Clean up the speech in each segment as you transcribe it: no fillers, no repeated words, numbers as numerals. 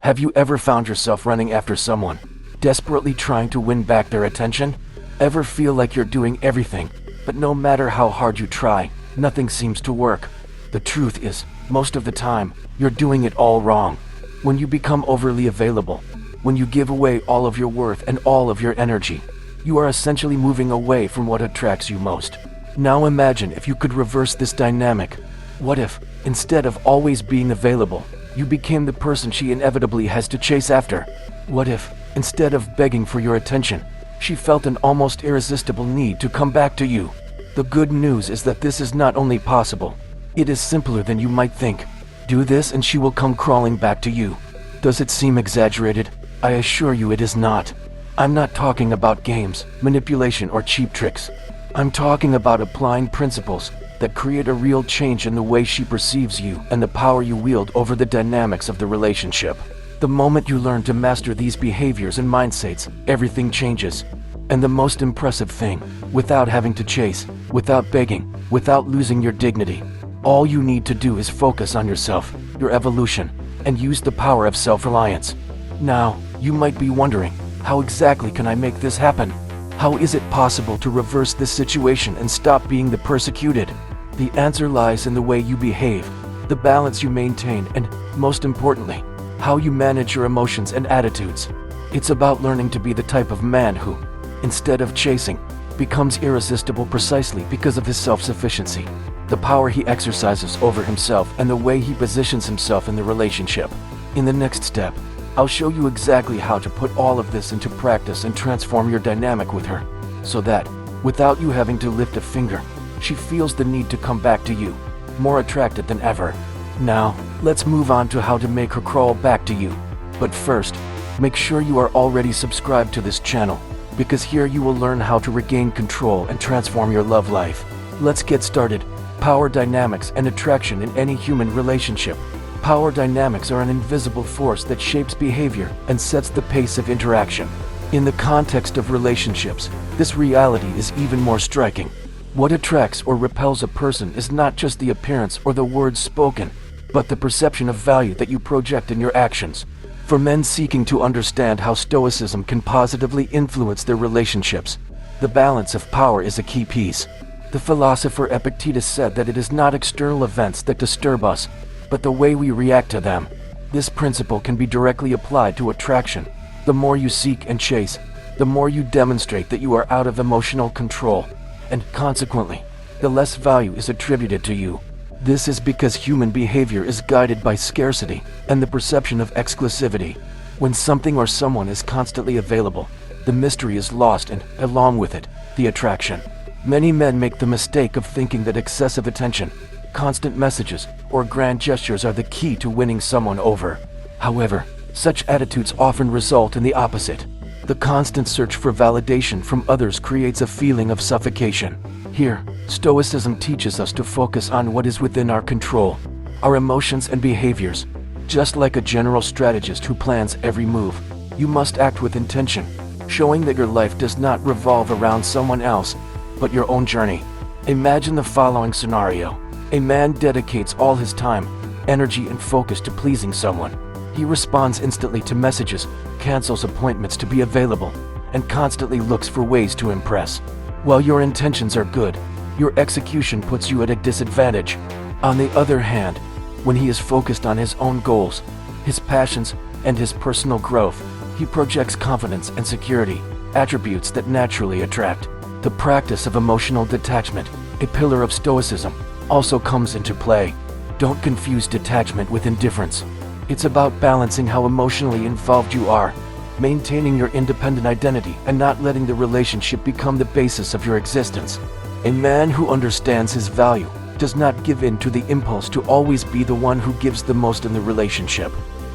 Have you ever found yourself running after someone, desperately trying to win back their attention? Ever feel like you're doing everything, but no matter how hard you try, nothing seems to work? The truth is, most of the time, you're doing it all wrong. When you become overly available, when you give away all of your worth and all of your energy, you are essentially moving away from what attracts you most. Now imagine if you could reverse this dynamic. What if, instead of always being available, you became the person she inevitably has to chase after? What if, instead of begging for your attention, she felt an almost irresistible need to come back to you? The good news is that this is not only possible, it is simpler than you might think. Do this and she will come crawling back to you. Does it seem exaggerated? I assure you it is not. I'm not talking about games, manipulation, or cheap tricks. I'm talking about applying principles that create a real change in the way she perceives you and the power you wield over the dynamics of the relationship. The moment you learn to master these behaviors and mindsets, everything changes. And the most impressive thing, without having to chase, without begging, without losing your dignity, all you need to do is focus on yourself, your evolution, and use the power of self-reliance. Now, you might be wondering, how exactly can I make this happen? How is it possible to reverse this situation and stop being the persecuted? The answer lies in the way you behave, the balance you maintain, and, most importantly, how you manage your emotions and attitudes. It's about learning to be the type of man who, instead of chasing, becomes irresistible precisely because of his self-sufficiency, the power he exercises over himself, and the way he positions himself in the relationship. In the next step, I'll show you exactly how to put all of this into practice and transform your dynamic with her, so that, without you having to lift a finger, she feels the need to come back to you, more attracted than ever. Now, let's move on to how to make her crawl back to you. But first, make sure you are already subscribed to this channel, because here you will learn how to regain control and transform your love life. Let's get started. Power dynamics and attraction in any human relationship. Power dynamics are an invisible force that shapes behavior and sets the pace of interaction. In the context of relationships, this reality is even more striking. What attracts or repels a person is not just the appearance or the words spoken, but the perception of value that you project in your actions. For men seeking to understand how Stoicism can positively influence their relationships, the balance of power is a key piece. The philosopher Epictetus said that it is not external events that disturb us, but the way we react to them. This principle can be directly applied to attraction. The more you seek and chase, the more you demonstrate that you are out of emotional control, and consequently, the less value is attributed to you. This is because human behavior is guided by scarcity and the perception of exclusivity. When something or someone is constantly available, the mystery is lost and, along with it, the attraction. Many men make the mistake of thinking that excessive attention, constant messages, or grand gestures are the key to winning someone over. However, such attitudes often result in the opposite. The constant search for validation from others creates a feeling of suffocation. Here, Stoicism teaches us to focus on what is within our control, our emotions and behaviors. Just like a general strategist who plans every move, you must act with intention, showing that your life does not revolve around someone else, but your own journey. Imagine the following scenario. A man dedicates all his time, energy, and focus to pleasing someone. He responds instantly to messages, cancels appointments to be available, and constantly looks for ways to impress. While your intentions are good, your execution puts you at a disadvantage. On the other hand, when he is focused on his own goals, his passions, and his personal growth, he projects confidence and security, attributes that naturally attract. The practice of emotional detachment, a pillar of Stoicism, also comes into play. Don't confuse detachment with indifference. It's about balancing how emotionally involved you are, maintaining your independent identity, and not letting the relationship become the basis of your existence. A man who understands his value does not give in to the impulse to always be the one who gives the most in the relationship.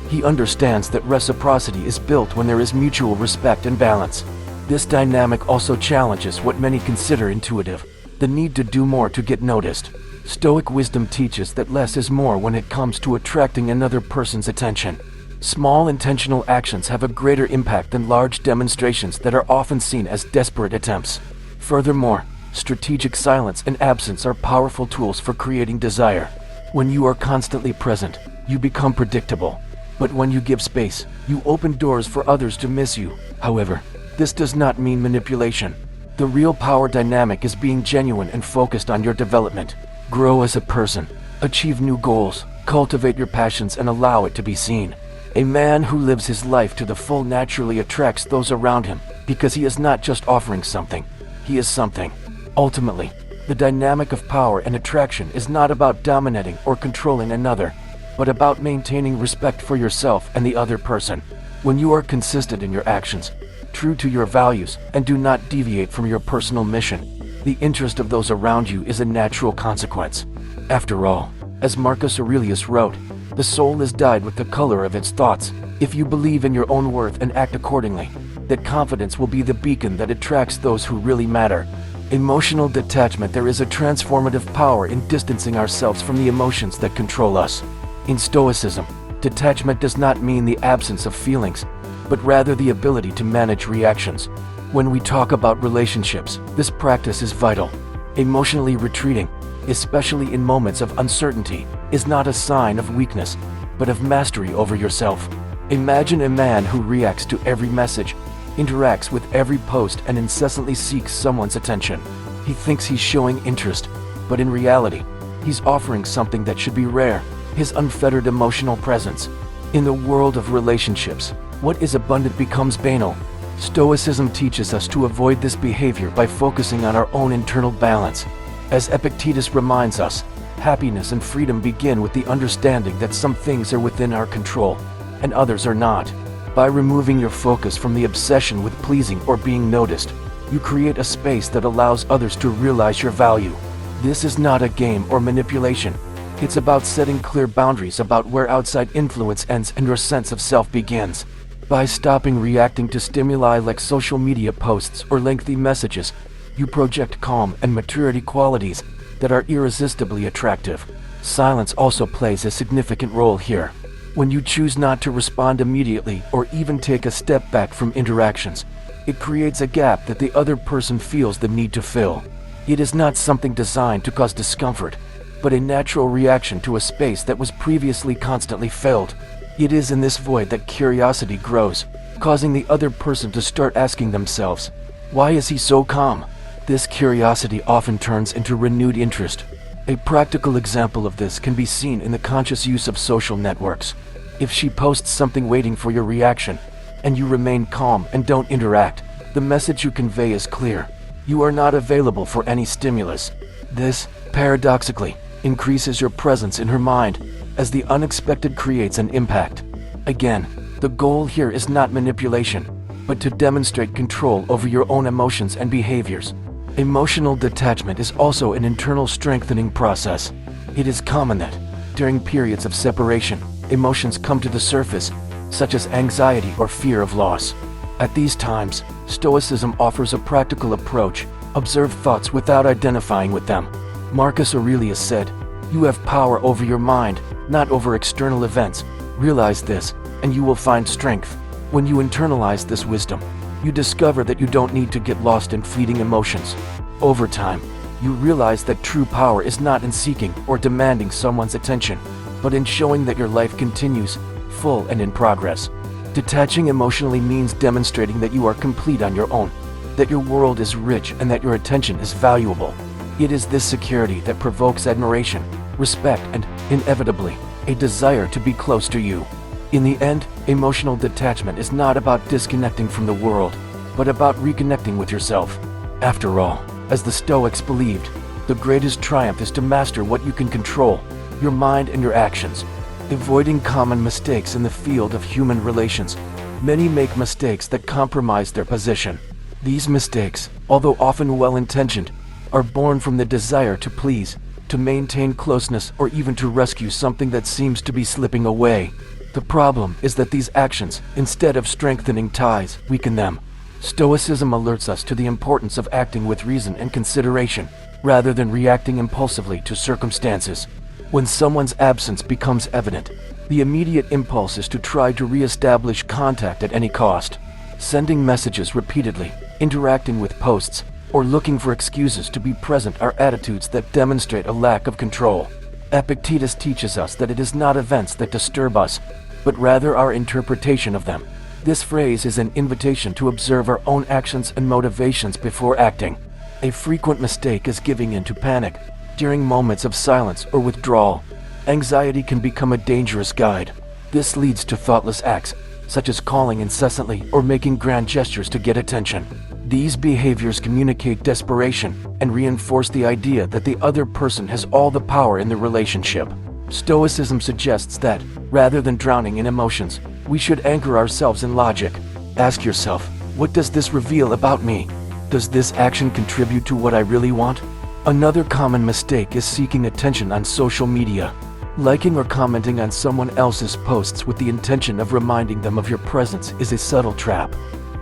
He understands that reciprocity is built when there is mutual respect and balance. This dynamic also challenges what many consider intuitive, the need to do more to get noticed. Stoic wisdom teaches that less is more when it comes to attracting another person's attention. Small intentional actions have a greater impact than large demonstrations that are often seen as desperate attempts. Furthermore, strategic silence and absence are powerful tools for creating desire. When you are constantly present, you become predictable. But when you give space, you open doors for others to miss you. However, this does not mean manipulation. The real power dynamic is being genuine and focused on your development. Grow as a person, achieve new goals, cultivate your passions and allow it to be seen. A man who lives his life to the full naturally attracts those around him because he is not just offering something, he is something. Ultimately, the dynamic of power and attraction is not about dominating or controlling another, but about maintaining respect for yourself and the other person. When you are consistent in your actions, true to your values, and do not deviate from your personal mission, the interest of those around you is a natural consequence. After all, as Marcus Aurelius wrote, the soul is dyed with the color of its thoughts. If you believe in your own worth and act accordingly, that confidence will be the beacon that attracts those who really matter. Emotional detachment. There is a transformative power in distancing ourselves from the emotions that control us. In Stoicism, detachment does not mean the absence of feelings, but rather the ability to manage reactions. When we talk about relationships, this practice is vital. Emotionally retreating, especially in moments of uncertainty, is not a sign of weakness, but of mastery over yourself. Imagine a man who reacts to every message, interacts with every post, and incessantly seeks someone's attention. He thinks he's showing interest, but in reality, he's offering something that should be rare: his unfettered emotional presence. In the world of relationships, what is abundant becomes banal. Stoicism teaches us to avoid this behavior by focusing on our own internal balance. As Epictetus reminds us, happiness and freedom begin with the understanding that some things are within our control, and others are not. By removing your focus from the obsession with pleasing or being noticed, you create a space that allows others to realize your value. This is not a game or manipulation. It's about setting clear boundaries about where outside influence ends and your sense of self begins. By stopping reacting to stimuli like social media posts or lengthy messages, you project calm and maturity qualities that are irresistibly attractive. Silence also plays a significant role here. When you choose not to respond immediately or even take a step back from interactions, it creates a gap that the other person feels the need to fill. It is not something designed to cause discomfort, but a natural reaction to a space that was previously constantly filled. It is in this void that curiosity grows, causing the other person to start asking themselves, "Why is he so calm?" This curiosity often turns into renewed interest. A practical example of this can be seen in the conscious use of social networks. If she posts something waiting for your reaction, and you remain calm and don't interact, the message you convey is clear: you are not available for any stimulus. This, paradoxically, increases your presence in her mind, as the unexpected creates an impact. Again, the goal here is not manipulation, but to demonstrate control over your own emotions and behaviors. Emotional detachment is also an internal strengthening process. It is common that, during periods of separation, emotions come to the surface, such as anxiety or fear of loss. At these times, Stoicism offers a practical approach: observe thoughts without identifying with them. Marcus Aurelius said, "You have power over your mind, not over external events. Realize this, and you will find strength." When you internalize this wisdom, you discover that you don't need to get lost in fleeting emotions. Over time, you realize that true power is not in seeking or demanding someone's attention, but in showing that your life continues, full and in progress. Detaching emotionally means demonstrating that you are complete on your own, that your world is rich, and that your attention is valuable. It is this security that provokes admiration, respect, and, inevitably, a desire to be close to you. In the end, emotional detachment is not about disconnecting from the world, but about reconnecting with yourself. After all, as the Stoics believed, the greatest triumph is to master what you can control: your mind and your actions. Avoiding common mistakes in the field of human relations, many make mistakes that compromise their position. These mistakes, although often well-intentioned, are born from the desire to please, to maintain closeness, or even to rescue something that seems to be slipping away. The problem is that these actions, instead of strengthening ties, weaken them. Stoicism alerts us to the importance of acting with reason and consideration, rather than reacting impulsively to circumstances. When someone's absence becomes evident, the immediate impulse is to try to re-establish contact at any cost. Sending messages repeatedly, interacting with posts, or looking for excuses to be present are attitudes that demonstrate a lack of control. Epictetus teaches us that it is not events that disturb us, but rather our interpretation of them. This phrase is an invitation to observe our own actions and motivations before acting. A frequent mistake is giving in to panic during moments of silence or withdrawal. Anxiety can become a dangerous guide. This leads to thoughtless acts, such as calling incessantly or making grand gestures to get attention. These behaviors communicate desperation and reinforce the idea that the other person has all the power in the relationship. Stoicism suggests that, rather than drowning in emotions, we should anchor ourselves in logic. Ask yourself, what does this reveal about me? Does this action contribute to what I really want? Another common mistake is seeking attention on social media. Liking or commenting on someone else's posts with the intention of reminding them of your presence is a subtle trap.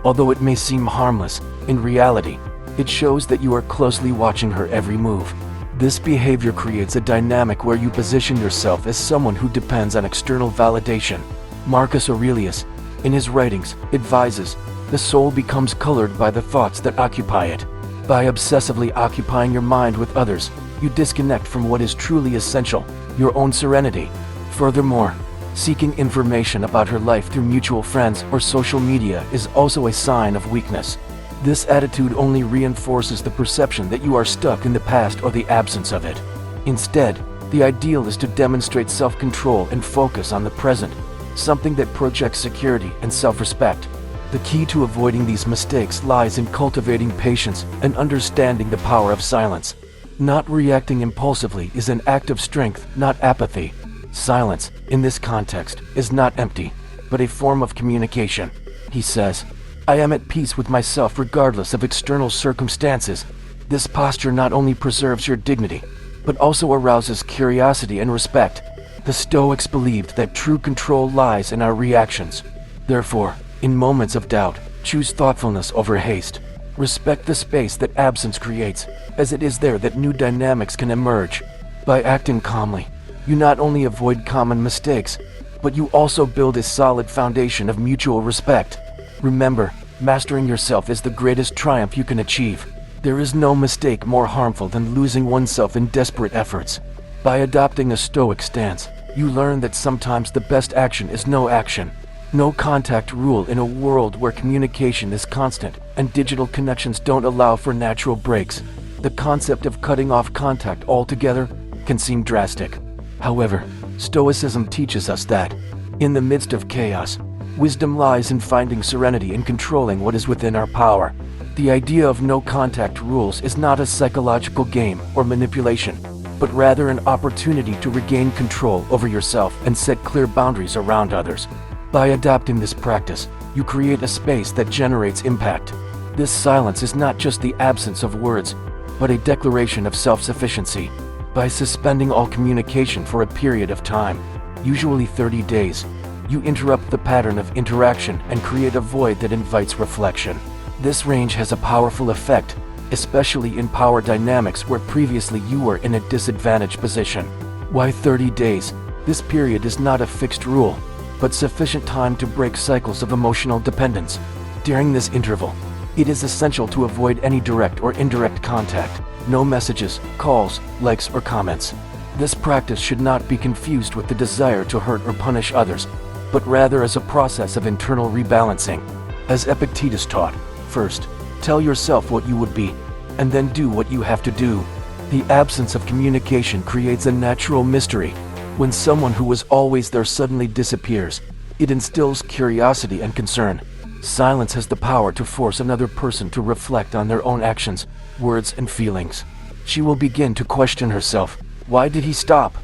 Although it may seem harmless, in reality, it shows that you are closely watching her every move. This behavior creates a dynamic where you position yourself as someone who depends on external validation. Marcus Aurelius, in his writings, advises, the soul becomes colored by the thoughts that occupy it. By obsessively occupying your mind with others, you disconnect from what is truly essential, your own serenity. Furthermore, seeking information about her life through mutual friends or social media is also a sign of weakness. This attitude only reinforces the perception that you are stuck in the past or the absence of it. Instead, the ideal is to demonstrate self-control and focus on the present, something that projects security and self-respect. The key to avoiding these mistakes lies in cultivating patience and understanding the power of silence. Not reacting impulsively is an act of strength, not apathy. Silence, in this context, is not empty, but a form of communication. He says, I am at peace with myself regardless of external circumstances. This posture not only preserves your dignity, but also arouses curiosity and respect. The Stoics believed that true control lies in our reactions. Therefore, in moments of doubt, choose thoughtfulness over haste. Respect the space that absence creates, as it is there that new dynamics can emerge. By acting calmly, you not only avoid common mistakes, but you also build a solid foundation of mutual respect. Remember, mastering yourself is the greatest triumph you can achieve. There is no mistake more harmful than losing oneself in desperate efforts. By adopting a Stoic stance, you learn that sometimes the best action is no action. No contact rule in a world where communication is constant and digital connections don't allow for natural breaks. The concept of cutting off contact altogether can seem drastic. However, Stoicism teaches us that, in the midst of chaos, wisdom lies in finding serenity and controlling what is within our power. The idea of no contact rules is not a psychological game or manipulation, but rather an opportunity to regain control over yourself and set clear boundaries around others. By adopting this practice, you create a space that generates impact. This silence is not just the absence of words, but a declaration of self-sufficiency. By suspending all communication for a period of time, usually 30 days, you interrupt the pattern of interaction and create a void that invites reflection. This range has a powerful effect, especially in power dynamics where previously you were in a disadvantaged position. Why 30 days? This period is not a fixed rule, but sufficient time to break cycles of emotional dependence. During this interval, it is essential to avoid any direct or indirect contact. No messages, calls, likes, or comments. This practice should not be confused with the desire to hurt or punish others, but rather as a process of internal rebalancing. As Epictetus taught, first, tell yourself what you would be, and then do what you have to do. The absence of communication creates a natural mystery. When someone who was always there suddenly disappears, it instills curiosity and concern. Silence has the power to force another person to reflect on their own actions, words, and feelings. She will begin to question herself. Why did he stop?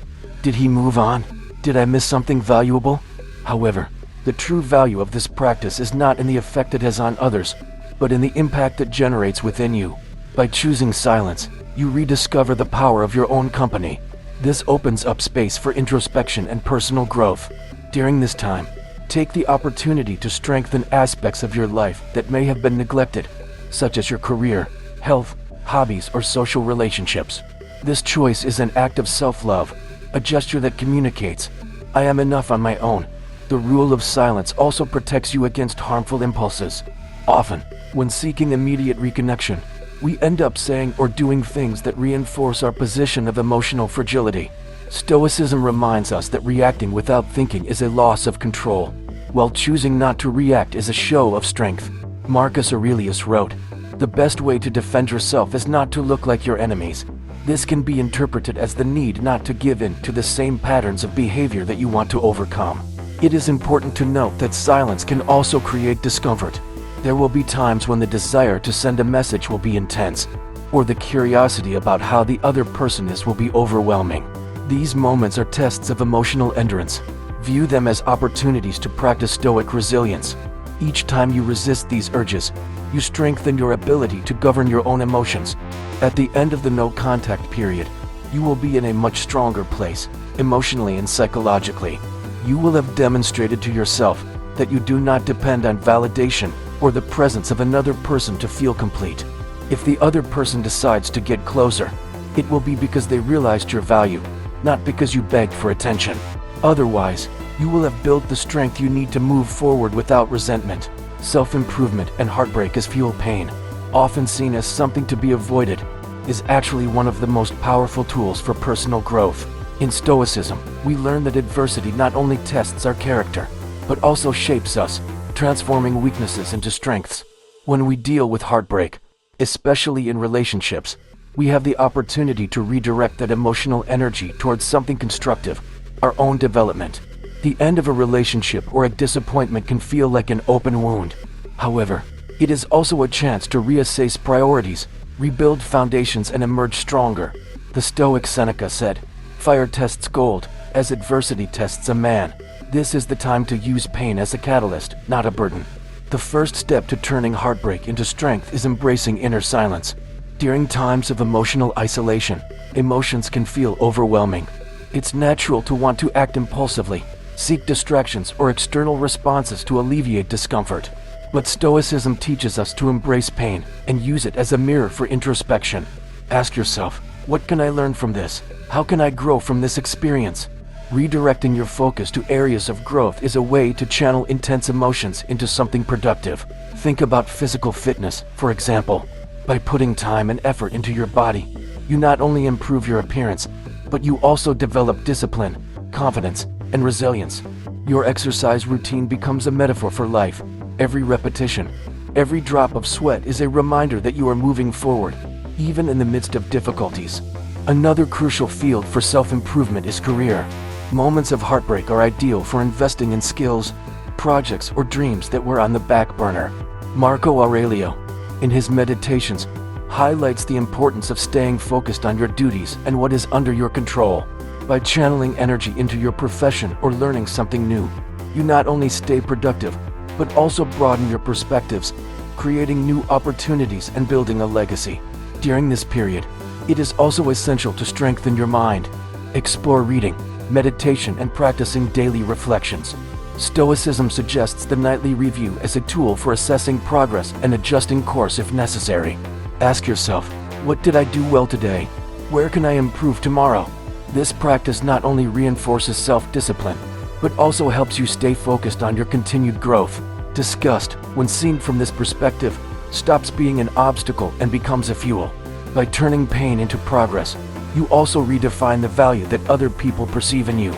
Did he move on? Did I miss something valuable? However, the true value of this practice is not in the effect it has on others, but in the impact it generates within you. By choosing silence, you rediscover the power of your own company. This opens up space for introspection and personal growth. During this time, take the opportunity to strengthen aspects of your life that may have been neglected, such as your career, health, hobbies, or social relationships. This choice is an act of self-love, a gesture that communicates, I am enough on my own. The rule of silence also protects you against harmful impulses. Often, when seeking immediate reconnection, we end up saying or doing things that reinforce our position of emotional fragility. Stoicism reminds us that reacting without thinking is a loss of control, while choosing not to react is a show of strength. Marcus Aurelius wrote, "The best way to defend yourself is not to look like your enemies." This can be interpreted as the need not to give in to the same patterns of behavior that you want to overcome. It is important to note that silence can also create discomfort. There will be times when the desire to send a message will be intense, or the curiosity about how the other person is will be overwhelming. These moments are tests of emotional endurance. View them as opportunities to practice stoic resilience. Each time you resist these urges, you strengthen your ability to govern your own emotions. At the end of the no-contact period, you will be in a much stronger place, emotionally and psychologically. You will have demonstrated to yourself that you do not depend on validation or the presence of another person to feel complete. If the other person decides to get closer, it will be because they realized your value, not because you begged for attention. Otherwise, you will have built the strength you need to move forward without resentment. Self-improvement and heartbreak as fuel pain, often seen as something to be avoided, is actually one of the most powerful tools for personal growth. In Stoicism, we learn that adversity not only tests our character, but also shapes us, transforming weaknesses into strengths. When we deal with heartbreak, especially in relationships, we have the opportunity to redirect that emotional energy towards something constructive, our own development. The end of a relationship or a disappointment can feel like an open wound. However, it is also a chance to reassess priorities, rebuild foundations, and emerge stronger. The Stoic Seneca said, "Fire tests gold, as adversity tests a man." This is the time to use pain as a catalyst, not a burden. The first step to turning heartbreak into strength is embracing inner silence. During times of emotional isolation, emotions can feel overwhelming. It's natural to want to act impulsively, seek distractions or external responses to alleviate discomfort. But Stoicism teaches us to embrace pain and use it as a mirror for introspection. Ask yourself, what can I learn from this? How can I grow from this experience? Redirecting your focus to areas of growth is a way to channel intense emotions into something productive. Think about physical fitness, for example. By putting time and effort into your body, you not only improve your appearance, but you also develop discipline, confidence, and resilience. Your exercise routine becomes a metaphor for life. Every repetition, every drop of sweat is a reminder that you are moving forward, even in the midst of difficulties. Another crucial field for self-improvement is career. Moments of heartbreak are ideal for investing in skills, projects, or dreams that were on the back burner. Marco Aurelio, in his Meditations, highlights the importance of staying focused on your duties and what is under your control. By channeling energy into your profession or learning something new, you not only stay productive, but also broaden your perspectives, creating new opportunities and building a legacy. During this period, it is also essential to strengthen your mind. Explore reading, meditation, and practicing daily reflections. Stoicism suggests the nightly review as a tool for assessing progress and adjusting course if necessary. Ask yourself, what did I do well today? Where can I improve tomorrow? This practice not only reinforces self-discipline, but also helps you stay focused on your continued growth. Disgust, when seen from this perspective, stops being an obstacle and becomes a fuel. By turning pain into progress, you also redefine the value that other people perceive in you.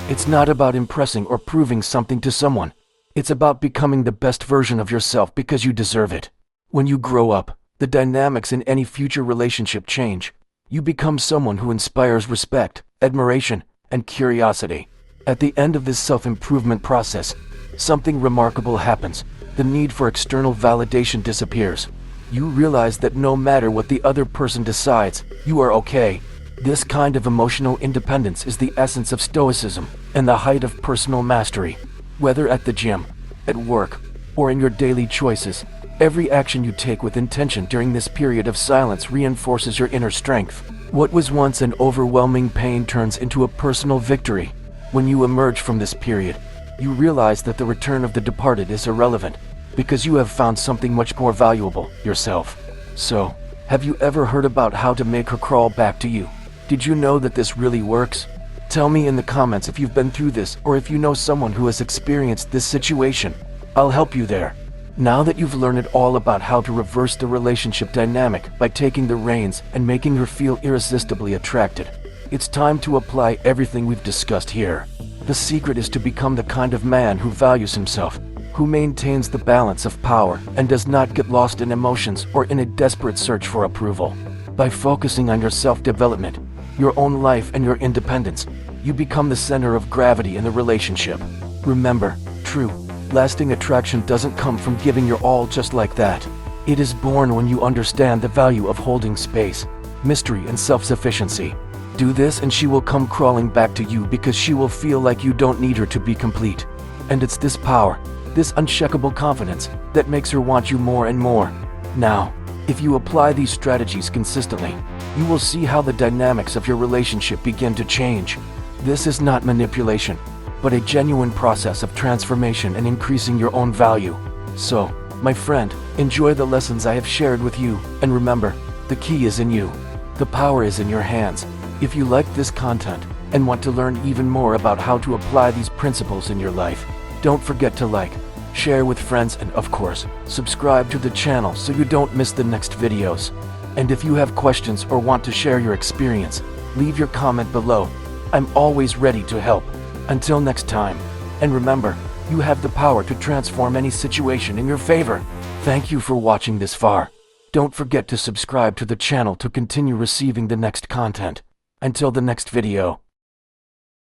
It's not about impressing or proving something to someone. It's about becoming the best version of yourself because you deserve it. When you grow up, the dynamics in any future relationship change. You become someone who inspires respect, admiration, and curiosity. At the end of this self-improvement process, something remarkable happens. The need for external validation disappears. You realize that no matter what the other person decides, you are okay. This kind of emotional independence is the essence of Stoicism and the height of personal mastery. Whether at the gym, at work, or in your daily choices, every action you take with intention during this period of silence reinforces your inner strength. What was once an overwhelming pain turns into a personal victory. When you emerge from this period, you realize that the return of the departed is irrelevant, because you have found something much more valuable, yourself. So, have you ever heard about how to make her crawl back to you? Did you know that this really works? Tell me in the comments if you've been through this or if you know someone who has experienced this situation. I'll help you there. Now that you've learned all about how to reverse the relationship dynamic by taking the reins and making her feel irresistibly attracted, It's time to apply everything we've discussed here. The secret is to become the kind of man who values himself, who maintains the balance of power and does not get lost in emotions or in a desperate search for approval. By focusing on your self-development, your own life and your independence, you become the center of gravity in the relationship. Remember, true, lasting attraction doesn't come from giving your all just like that. It is born when you understand the value of holding space, mystery and self-sufficiency. Do this and she will come crawling back to you because she will feel like you don't need her to be complete. And it's this power, this unshakable confidence, that makes her want you more and more. Now, if you apply these strategies consistently, you will see how the dynamics of your relationship begin to change. This is not manipulation, but a genuine process of transformation and increasing your own value. So, my friend, enjoy the lessons I have shared with you, and remember, the key is in you. The power is in your hands. If you like this content and want to learn even more about how to apply these principles in your life, don't forget to like, share with friends, and of course, subscribe to the channel so you don't miss the next videos. And if you have questions or want to share your experience, leave your comment below. I'm always ready to help. Until next time, and remember, you have the power to transform any situation in your favor. Thank you for watching this far. Don't forget to subscribe to the channel to continue receiving the next content. Until the next video.